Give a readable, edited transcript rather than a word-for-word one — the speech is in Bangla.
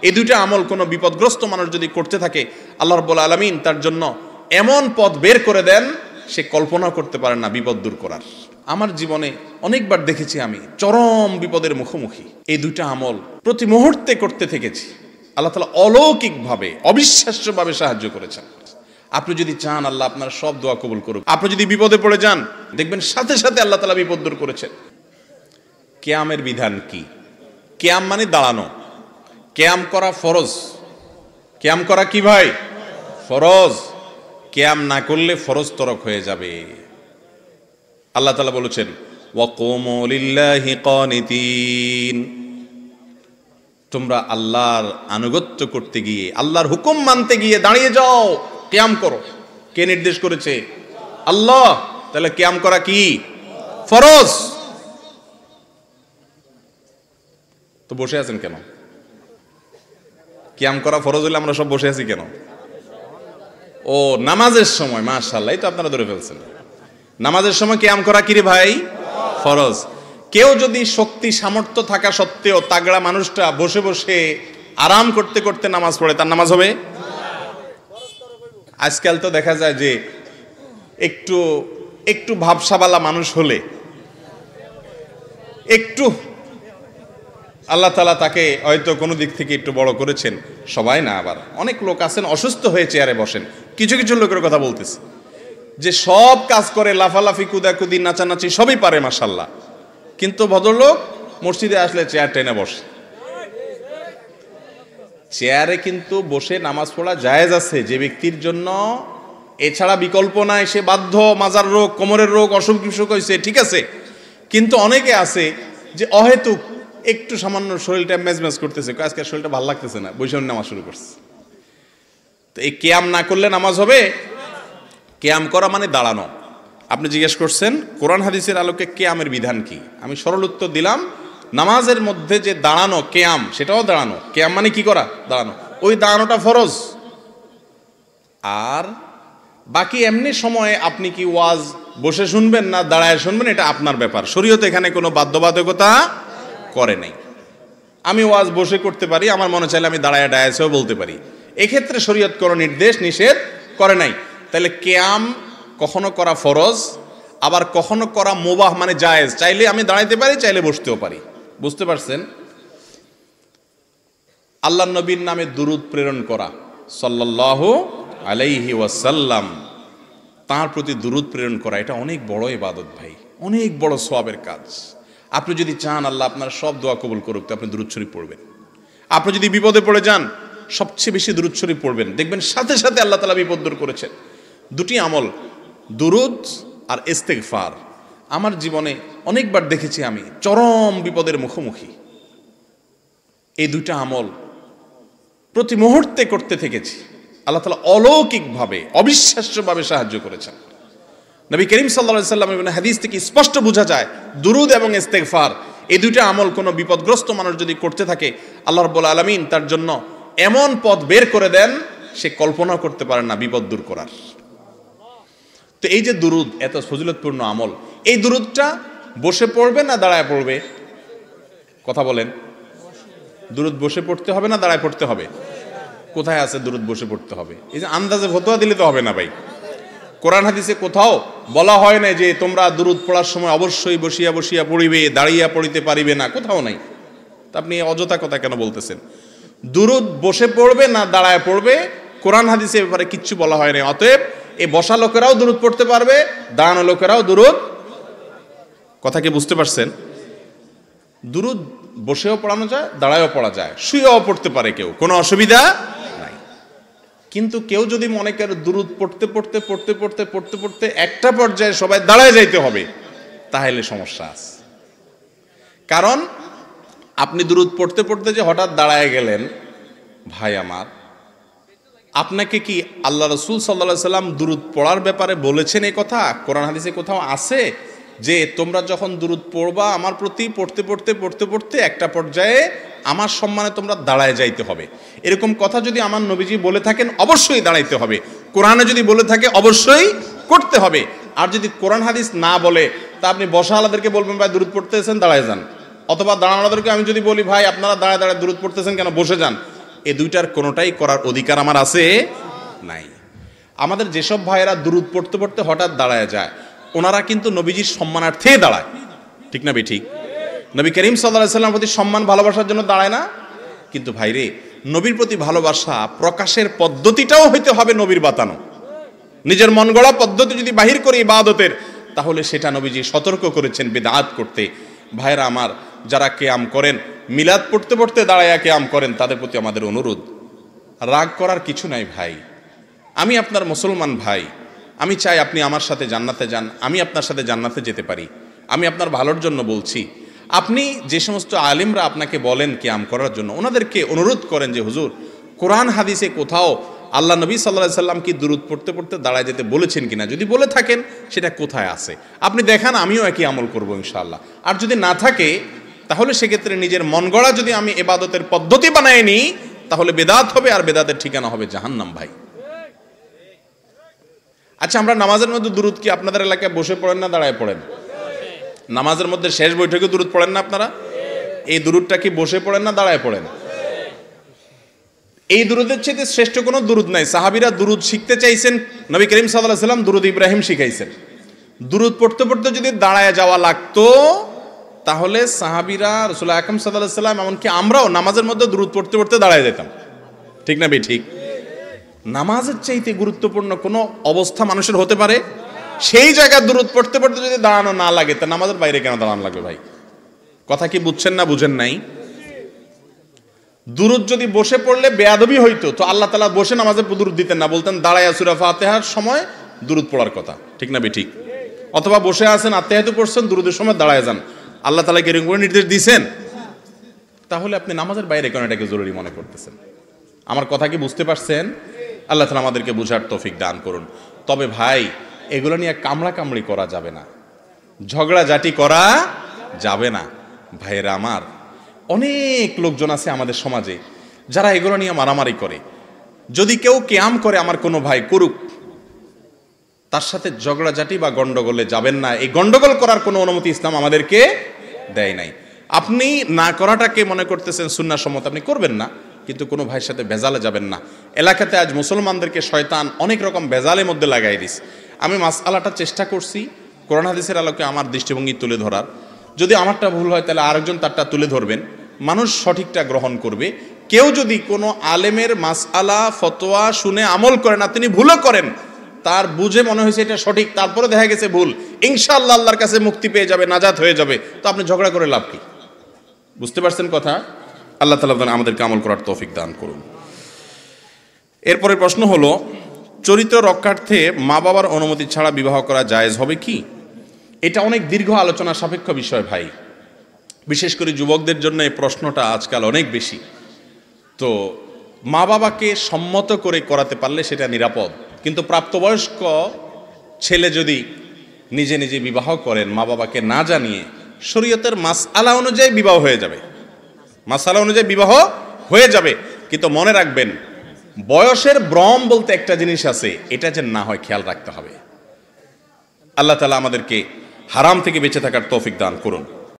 এই দুইটা আমল কোনো বিপদগ্রস্ত মানুষ যদি করতে থাকে, আল্লাহ রাব্বুল আলামিন তার জন্য এমন পথ বের করে দেন সে কল্পনা করতে পারে না বিপদ দূর করার। আমার জীবনে অনেকবার দেখেছি আমি চরম বিপদের মুখোমুখি এই দুইটা আমল প্রতি মুহূর্তে করতে থেকেছি। আল্লাহ তাআলা অলৌকিকভাবে অবিশ্বাস্যভাবে সাহায্য করেছেন। আপনি যদি চান আল্লাহ আপনার সব দোয়া কবুল করুক। আপনি যদি বিপদে পড়ে যান দেখবেন সাথে সাথে আল্লাহ তাআলা বিপদ দূর করেছেন। কিয়ামের বিধান কি? কিয়াম মানে দাঁড়ানো। কিয়াম করা ফরজ। কিয়াম করা কি ভাই? ফরজ। কিয়াম না করলে ফরজ তরক হয়ে যাবে। আল্লাহ তাআলা বলেছেন ওয়াকুমু লিল্লাহি কানিতিন, তোমরা আল্লাহর আনুগত্য করতে গিয়ে আল্লাহর হুকুম মানতে গিয়ে দাঁড়িয়ে যাও, কিয়াম করো। কে নির্দেশ করেছে? আল্লাহ। তাহলে কিয়াম করা কি? ফরজ। তো বসে আছেন কেন? কিয়াম করা ফরজ হলে আমরা সব বসে আছি কেন? ও নামাজের সময়, মাশাআল্লাহ, এই তো আপনারা ধরে ফেলছেন। নামাজের সময় কিয়াম করা কি রে ভাই? ফরজ। কেউ যদি শক্তি সামর্থ্য থাকা সত্ত্বেও তাগড়া মানুষটা বসে বসে আরাম করতে করতে নামাজ পড়ে, তার নামাজ হবে? আজকাল তো দেখা যায় যে একটু একটু ভাবসাবালা মানুষ হলে একটু আল্লাহ তাআলা তাকে হয়তো কোনো দিক থেকে একটু বড় করেছেন। সবাই না, আবার অনেক লোক আছেন অসুস্থ হয়ে চেয়ারে বসেন। কিছু কিছু লোকের কথা বলতেছে যে সব কাজ করে, লাফালাফি কুদাকুদি নাচানাচি সবই পারে মাশাআল্লাহ, কিন্তু ভদ্রলোক মসজিদে আসলে চেয়ার টেনে বসে। চেয়ারে কিন্তু বসে নামাজ পড়া জায়েজ আছে যে ব্যক্তির জন্য এছাড়া বিকল্প নাই, সে বাধ্য, মাজার রোগ, কোমরের রোগ, অসুখ বিসুখ হয়েছে, ঠিক আছে। কিন্তু অনেকে আছে যে অহেতুক একটু সামান্য শরীরটা মেজমেজ করতেছে, আজকে শরীরটা ভালো লাগতেছে না, বসে নামাজ শুরু করছে। তো এই কিয়াম না করলে নামাজ হবে? কিয়াম করা মানে দাঁড়ানো। আপনি জিজ্ঞেস করছেন কোরআন হাদিসের আলোকে কিয়ামের বিধান কি? আমি সরল উত্তর দিলাম, নামাজের মধ্যে যে দাঁড়ানো কিয়াম, সেটাও দাঁড়ানো। কিয়াম মানে কি করা? দাঁড়ানো। ওই দাঁড়ানোটা ফরজ। আর বাকি এমনি সময়ে আপনি কি ওয়াজ বসে শুনবেন না দাঁড়ায় শুনবেন, এটা আপনার ব্যাপার। শরীয়ত এখানে কোনো বাধ্যবাধকতা করে নাই। আমি ওয়াজ বসে করতে পারি, আমার মনে চাইলে আমি দাঁড়ায় ডায়াসেও বলতে পারি। এক্ষেত্রে শরীয়ত কোনো নির্দেশ নিষেধ করে নাই। তাহলে কিয়াম কখনো করা ফরজ, আবার কখনো করা মুবাহ মানে জায়েজ। চাইলে আমি দাঁড়াইতে পারি, চাইলে বসতেও পারি। বুঝতে পারছেন? আল্লাহর নবীর নামে দুরূদ প্রেরণ করা, সাল্লাল্লাহু আলাইহি ওয়াসাল্লাম, তাঁর প্রতি দুরূদ প্রেরণ করা, এটা অনেক বড় ইবাদত ভাই, অনেক বড় সওয়াবের কাজ। আপনি যদি চান আল্লাহ আপনার সব দোয়া কবুল করুক, তো আপনি দুরূদ শরীফ পড়বেন। আপনি যদি বিপদে পড়ে যান সবচেয়ে বেশি দুরূদ শরীফ পড়বেন, দেখবেন সাথে সাথে আল্লাহ তাআলা বিপদ দূর করেছেন। দুটি আমল, দুরূদ আর ইস্তেগফার, আমার জীবনে অনেকবার দেখেছি আমি চরম বিপদের মুখোমুখি এই দুইটা আমল প্রতি মুহূর্তে করতে থেকেছি। আল্লাহ তাআলা অলৌকিকভাবে অবিশ্বাস্যভাবে সাহায্য করেছেন। নবী করিম সাল্লাল্লাহু আলাইহি ওয়াসাল্লামের হাদিস থেকে স্পষ্ট বোঝা যায় দুরূদ এবং ইস্তেগফার এই দুইটা আমল কোনো বিপদগ্রস্ত মানুষ যদি করতে থাকে, আল্লাহ রাব্বুল আলামিন তার জন্য এমন পথ বের করে দেন সে কল্পনা করতে পারে না বিপদ দূর করার। তো এই যে দুরূদ এত ফজিলতপূর্ণ আমল, এই দুরূদটা বসে পড়বে না দাঁড়ায় পড়বে? কথা বলেন। দুরূদ বসে পড়তে হবে না দাঁড়ায় পড়তে হবে? কোথায় আছে দুরূদ বসে পড়তে হবে? এই যে আন্দাজে ফতোয়া দিলে তো হবে না ভাই। কোরআন হাদিসে কোথাও বলা হয় না যে তোমরা দুরূদ পড়ার সময় অবশ্যই বসিয়া বসিয়া পড়িবে, দাঁড়িয়া পড়িতে পারিবে না, কোথাও নাই। তা আপনি অযথা কথা কেন বলতেছেন? দুরূদ বসে পড়বে না দাঁড়ায় পড়বে, কোরআন হাদিসে ব্যাপারে কিচ্ছু বলা হয় না। অতএব এই বসা লোকেরাও দুরূদ পড়তে পারবে, দাঁড়ানো লোকেরাও দুরূদ। কথা কি বুঝতে পারছেন? দুরূদ বসেও পড়ানো যায়, দাঁড়ায়ও পড়া যায়, শুয়েও পড়তে পারে কেউ, কোনো অসুবিধা নাই। কিন্তু কেউ যদি মনে করে দুরূদ পড়তে পড়তে পড়তে পড়তে পড়তে পড়তে একটা পর্যায়ে সবাই দাঁড়ায় যাইতে হবে, তাহলে সমস্যা আছে। কারণ আপনি দুরূদ পড়তে পড়তে যে হঠাৎ দাঁড়ায় গেলেন, ভাই আমার, আপনাকে কি আল্লাহ রাসূল সাল্লাল্লাহু আলাইহি সাল্লাম দুরূদ পড়ার ব্যাপারে বলেছেন? এই কথা কোরআন হাদিসে কোথাও আছে যে তোমরা যখন দুরূদ পড়বা আমার প্রতি পড়তে পড়তে পড়তে পড়তে একটা পর্যায়ে আমার সম্মানে তোমরা দাঁড়ায় যাইতে হবে, এরকম কথা যদি আমার নবীজি বলে থাকেন অবশ্যই দাঁড়াইতে হবে। কোরআনে যদি বলে থাকে অবশ্যই করতে হবে। আর যদি কোরআন হাদিস না বলে তা আপনি বসা আলাদেরকে বলবেন ভাই দুরূদ পড়তেছেন দাঁড়ায় যান, অথবা দাঁড়ানোদেরকে আমি যদি বলি ভাই আপনারা দাঁড়ায় দাঁড়ায় দুরূদ পড়তেছেন কেন, বসে যান, এ দুইটার কোনোটাই করার অধিকার আমার আছে নাই। আমাদের যেসব ভাইয়েরা দুরূদ পড়তে পড়তে হঠাৎ দাঁড়ায় যায়, ওনারা কিন্তু নবীজির সম্মানার্থে দাঁড়ায়, ঠিক না ঠিক? নবী করিম সাল্লাল্লাহু আলাইহি ওয়াসাল্লামের প্রতি সম্মান ভালোবাসার জন্য দাঁড়ায় না? কিন্তু ভাইরে, নবীর প্রতি ভালোবাসা প্রকাশের পদ্ধতিটাও হইতে হবে নবীর বাতানো। নিজের মন গড়া পদ্ধতি যদি বাহির করি ইবাদতের, তাহলে সেটা নবীজি সতর্ক করেছেন বিদআত করতে। ভাইরা আমার, যারা কিয়াম করেন, মিলাদ পড়তে পড়তে দাঁড়ায়া কিয়াম করেন, তাদের প্রতি আমাদের অনুরোধ, রাগ করার কিছু নাই ভাই। আমি আপনার মুসলমান ভাই, আমি চাই আপনি আমার সাথে জান্নাতে যান, আমি আপনার সাথে জান্নাতে যেতে পারি। আমি আপনার ভালোর জন্য বলছি। আপনি যে সমস্ত আলেমরা আপনাকে বলেন কিয়াম করার জন্য, ওনাদেরকে অনুরোধ করেন যে হুজুর, কোরআন হাদিসে কোথাও আল্লাহ নবী সাল্লাল্লাহু আলাইহি সাল্লাম কি দুরূদ পড়তে পড়তে দাঁড়ায় যেতে বলেছেন কিনা, যদি বলে থাকেন সেটা কোথায় আছে আপনি দেখান, আমিও একই আমল করব ইনশাআল্লাহ। আর যদি না থাকে, তাহলে সেক্ষেত্রে নিজের মন গড়া যদি আমি ইবাদতের পদ্ধতি বানায় নিই, তাহলে বেদাত হবে, আর বেদাতের ঠিকানা হবে জাহান্নাম ভাই। আচ্ছা, আমরা নামাজের মধ্যে দুরূদ কি আপনাদের এলাকায় বসে পড়েন না দাঁড়ায় পড়েন? নামাজের মধ্যে শেষ বৈঠকে দুরূদ পড়েন না আপনারা? এই দুরূদটা কি বসে পড়েন না দাঁড়ায় পড়েন? এই দুরূদের চেয়ে শ্রেষ্ঠ কোনো দুরূদ নাই। সাহাবীরা দুরূদ শিখতে চাইছেন, নবী করিম সাল্লাল্লাহু আলাইহি ওয়াসাল্লাম দুরূদ ইব্রাহিম শিখাইছেন। দুরূদ পড়তে পড়তে যদি দাঁড়ায় যাওয়া লাগতো, তাহলে সাহাবীরা, রাসূলুল্লাহ আকরাম সাল্লাল্লাহু আলাইহি ওয়াসাল্লাম, এমনকি আমরাও নামাজের মধ্যে দুরূদ পড়তে পড়তে দাঁড়ায় যেতাম, ঠিক না ঠিক? নামাজের চাইতে গুরুত্বপূর্ণ কোনো অবস্থা মানুষের হতে পারে? সেই জায়গায় দুরূদ পড়তে পড়তে যদি দাঁড়ানো না লাগে, তা নামাজের বাইরে কেন দাঁড়ানো লাগবে ভাই? কথা কি বুঝছেন না বুঝেন নাই? দুরূদ যদি বসে পড়লে বেয়াদবি হইতো, তো আল্লাহ তাআলা বসে নামাজে দুরূদ দিতেন না, বলতেন দাঁড়ায়া সূরা ফাতিহার সময় দুরূদ পড়ার কথা, ঠিক না ঠিক? অথবা বসে আছেন, আত্তাহিয়াতু পড়ছেন, দুরূদের সময় দাঁড়ায় যান। আল্লাহ তাআলা কি এরকম করে নির্দেশ দিয়েছেন? তাহলে আপনি নামাজের বাইরে কেন এটাকে জরুরি মনে করতেছেন? আমার কথা কি বুঝতে পারছেন? আল্লাহ তাআলা আমাদেরকে বুঝার তৌফিক দান করুন। তবে ভাই, এগুলো নিয়ে কামড়াকামড়ি করা যাবে না, ঝগড়াঝাটি করা যাবে না। ভাইয়েরা আমার, অনেক লোকজন আছে আমাদের সমাজে যারা এগুলো নিয়ে মারামারি করে। যদি কেউ কিয়াম করে, আমার কোনো ভাই করুক, তার সাথে ঝগড়াঝাটি বা গন্ডগোলে যাবেন না। এই গন্ডগোল করার কোনো অনুমতি ইসলাম আমাদেরকে দেয় নাই। আপনি না করাটাকে মনে করতেছেন সুন্নাহ সম্মত, আপনি করবেন না, কিন্তু কোনো ভাইয়ের সাথে ভেজালে যাবেন না। এলাকাতে আজ মুসলমানদেরকে শয়তান অনেক রকম ভেজালের মধ্যে লাগাই দিস। আমি মাসআলাটা চেষ্টা করছি কোরআন হাদিসের আলোকে আমার দৃষ্টিভঙ্গি তুলে ধরার। যদি আমারটা ভুল হয়, তাহলে আরেকজন তারটা তুলে ধরবেন, মানুষ সঠিকটা গ্রহণ করবে। কেউ যদি কোনো আলেমের মাসআলা ফতোয়া শুনে আমল করে না, তিনি ভুলও করেন, তার বুঝে মনে হয়েছে এটা সঠিক, তারপরে দেখা গেছে ভুল, ইনশাআল্লাহ আল্লাহর কাছে মুক্তি পেয়ে যাবে, নাজাত হয়ে যাবে, তো আপনি ঝগড়া করে লাভ কি? বুঝতে পারছেন কথা? আল্লাহ তাআলা আমাদেরকে আমল করার তৌফিক দান করুন। এরপরে প্রশ্ন হলো, চরিত্র রক্ষার্থে মা বাবার অনুমতি ছাড়া বিবাহ করা জায়েজ হবে কি? এটা অনেক দীর্ঘ আলোচনা সাপেক্ষ বিষয় ভাই। বিশেষ করে যুবকদের জন্য এই প্রশ্নটা আজকাল অনেক বেশি। তো মা বাবাকে সম্মত করে করাতে পারলে সেটা নিরাপদ, কিন্তু প্রাপ্তবয়স্ক ছেলে যদি নিজে নিজে বিবাহ করেন মা বাবাকে না জানিয়ে, শরীয়তের মাসআলা অনুযায়ী বিবাহ হয়ে যাবে, মাসআলা অনুযায়ী বিবাহ হয়ে যাবে। কিন্তু মনে রাখবেন, বয়সের ভ্রম বলতে একটা জিনিস আছে, এটা যে না হয় খেয়াল রাখতে হবে। আল্লাহ তাআলা আমাদেরকে হারাম থেকে বেঁচে থাকার তৌফিক দান করুন।